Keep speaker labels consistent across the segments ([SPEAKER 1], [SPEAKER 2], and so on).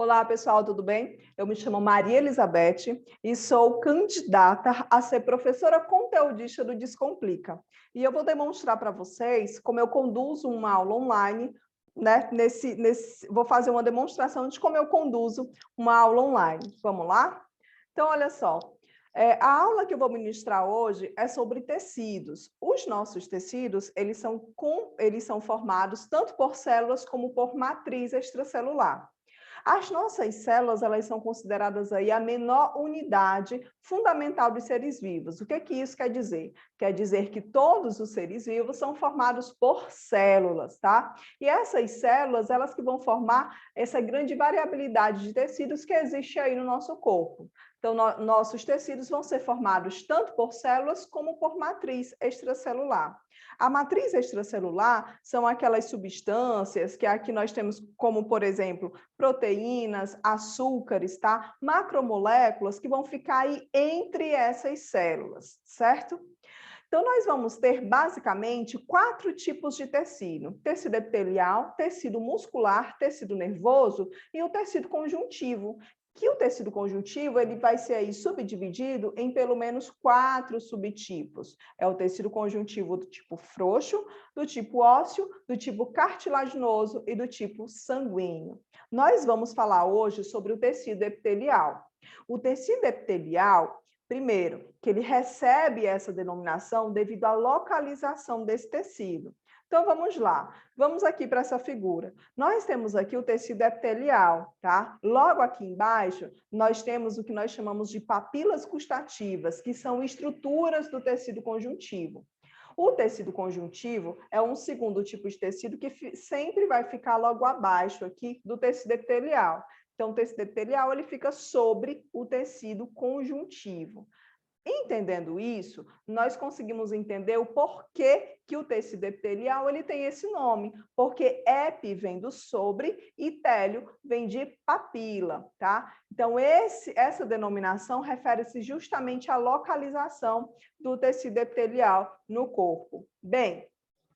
[SPEAKER 1] Olá, pessoal, tudo bem? Eu me chamo Maria Elizabeth e sou candidata a ser professora conteudista do Descomplica. E eu vou demonstrar para vocês como eu conduzo uma aula online, né? Vou fazer uma demonstração de como eu conduzo uma aula online. Vamos lá? Então, olha só. A aula que eu vou ministrar hoje é sobre tecidos. Os nossos tecidos, eles são formados tanto por células como por matriz extracelular. As nossas células, elas são consideradas aí a menor unidade fundamental dos seres vivos. O que isso quer dizer? Quer dizer que todos os seres vivos são formados por células, tá? E essas células, elas que vão formar essa grande variabilidade de tecidos que existe aí no nosso corpo. Então, nossos tecidos vão ser formados tanto por células como por matriz extracelular. A matriz extracelular são aquelas substâncias que aqui nós temos como, por exemplo, proteínas, açúcares, tá? Macromoléculas que vão ficar aí entre essas células, certo? Então, nós vamos ter, basicamente, 4 tipos de tecido. Tecido epitelial, tecido muscular, tecido nervoso e o tecido conjuntivo. Que o tecido conjuntivo ele vai ser aí subdividido em pelo menos 4 subtipos. É o tecido conjuntivo do tipo frouxo, do tipo ósseo, do tipo cartilaginoso e do tipo sanguíneo. Nós vamos falar hoje sobre o tecido epitelial. O tecido epitelial, primeiro, que ele recebe essa denominação devido à localização desse tecido. Então, vamos lá. Vamos aqui para essa figura. Nós temos aqui o tecido epitelial, tá? Logo aqui embaixo, nós temos o que nós chamamos de papilas gustativas, que são estruturas do tecido conjuntivo. O tecido conjuntivo é um segundo tipo de tecido que sempre vai ficar logo abaixo aqui do tecido epitelial. Então, o tecido epitelial ele fica sobre o tecido conjuntivo. Entendendo isso, nós conseguimos entender o porquê que o tecido epitelial ele tem esse nome, porque epi vem do sobre e télio vem de papila, tá? Então, essa denominação refere-se justamente à localização do tecido epitelial no corpo. Bem,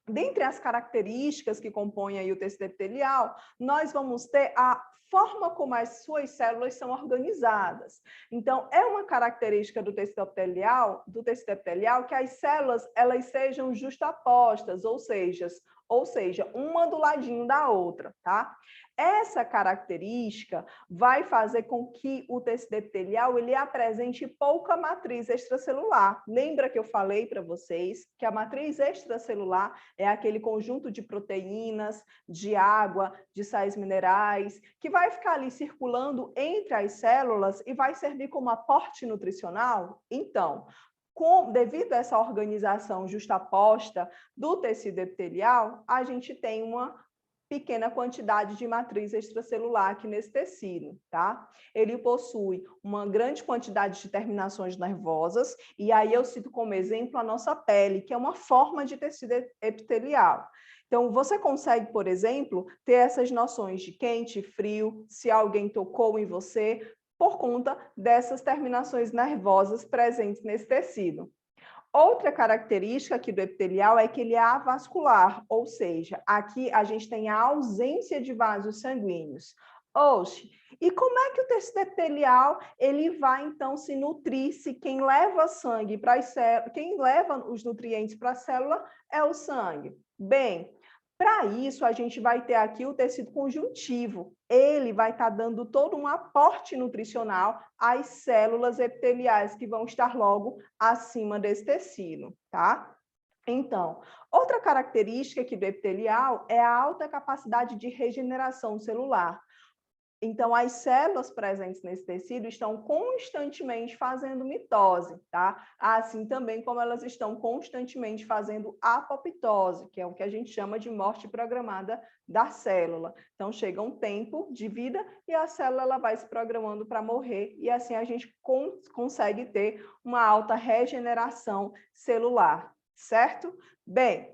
[SPEAKER 1] dentre as características que compõem aí o tecido epitelial, nós vamos ter a forma como as suas células são organizadas. Então, é uma característica do tecido epitelial que as células elas sejam justapostas, ou seja, uma do ladinho da outra, tá? Essa característica vai fazer com que o tecido epitelial ele apresente pouca matriz extracelular. Lembra que eu falei para vocês que a matriz extracelular é aquele conjunto de proteínas, de água, de sais minerais, que vai ficar ali circulando entre as células e vai servir como aporte nutricional? Então, devido a essa organização justaposta do tecido epitelial, a gente tem uma pequena quantidade de matriz extracelular aqui nesse tecido, tá? Ele possui uma grande quantidade de terminações nervosas, e aí eu cito como exemplo a nossa pele, que é uma forma de tecido epitelial. Então, você consegue, por exemplo, ter essas noções de quente e frio, se alguém tocou em você, por conta dessas terminações nervosas presentes nesse tecido. Outra característica aqui do epitelial é que ele é avascular, ou seja, aqui a gente tem a ausência de vasos sanguíneos. Oxe, e como é que o tecido epitelial ele vai então se nutrir se quem leva sangue para as células, quem leva os nutrientes para a célula é o sangue? Bem, para isso, a gente vai ter aqui o tecido conjuntivo. Ele vai estar dando todo um aporte nutricional às células epiteliais que vão estar logo acima desse tecido, tá? Então, outra característica aqui do epitelial é a alta capacidade de regeneração celular. Então, as células presentes nesse tecido estão constantemente fazendo mitose, tá? Assim também como elas estão constantemente fazendo apoptose, que é o que a gente chama de morte programada da célula. Então, chega um tempo de vida e a célula ela vai se programando para morrer, e assim a gente consegue ter uma alta regeneração celular, certo? Bem,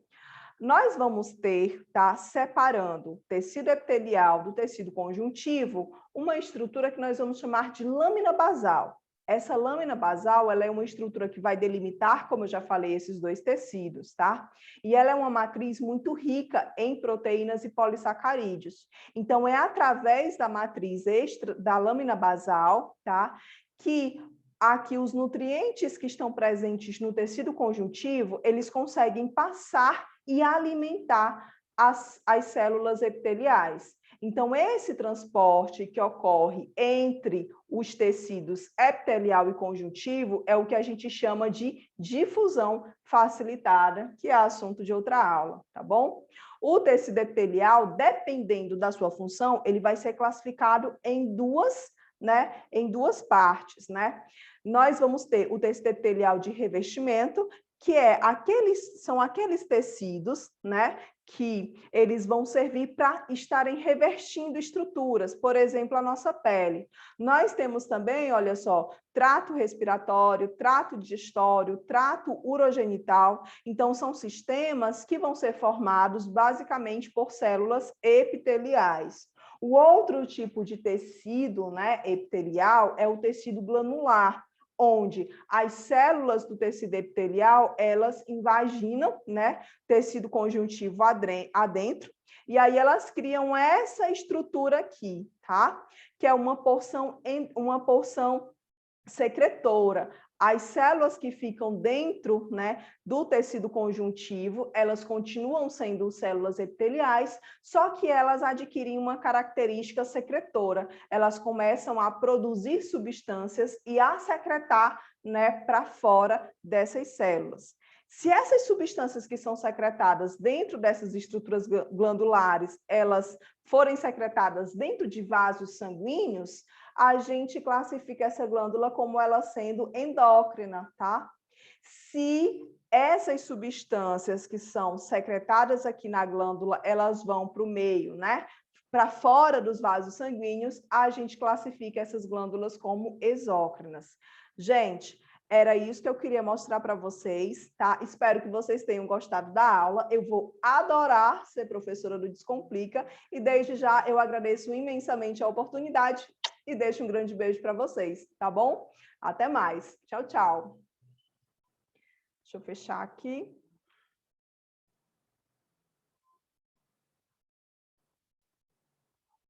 [SPEAKER 1] nós vamos ter, tá, separando o tecido epitelial do tecido conjuntivo, uma estrutura que nós vamos chamar de lâmina basal. Essa lâmina basal, ela é uma estrutura que vai delimitar, como eu já falei, esses dois tecidos, tá? E ela é uma matriz muito rica em proteínas e polissacarídeos. Então, é através da matriz extra, da lâmina basal, tá? Que aqui os nutrientes que estão presentes no tecido conjuntivo, eles conseguem passar e alimentar as células epiteliais. Então, esse transporte que ocorre entre os tecidos epitelial e conjuntivo é o que a gente chama de difusão facilitada, que é assunto de outra aula, tá bom? O tecido epitelial, dependendo da sua função, ele vai ser classificado em duas partes, né? Nós vamos ter o tecido epitelial de revestimento, que são aqueles tecidos, né, que eles vão servir para estarem revestindo estruturas, por exemplo, a nossa pele. Nós temos também, olha só, trato respiratório, trato digestório, trato urogenital. Então, são sistemas que vão ser formados basicamente por células epiteliais. O outro tipo de tecido, né, epitelial é o tecido glandular, onde as células do tecido epitelial, elas invaginam, né, tecido conjuntivo adentro, e aí elas criam essa estrutura aqui, tá? Que é uma porção secretora. As células que ficam dentro, né, do tecido conjuntivo, elas continuam sendo células epiteliais, só que elas adquirem uma característica secretora. Elas começam a produzir substâncias e a secretar, né, para fora dessas células. Se essas substâncias que são secretadas dentro dessas estruturas glandulares, elas forem secretadas dentro de vasos sanguíneos, a gente classifica essa glândula como ela sendo endócrina, tá? Se essas substâncias que são secretadas aqui na glândula, elas vão para o meio, né? Para fora dos vasos sanguíneos, a gente classifica essas glândulas como exócrinas. Gente, era isso que eu queria mostrar para vocês, tá? Espero que vocês tenham gostado da aula. Eu vou adorar ser professora do Descomplica e desde já eu agradeço imensamente a oportunidade e deixo um grande beijo para vocês, tá bom? Até mais. Tchau, tchau. Deixa eu fechar aqui.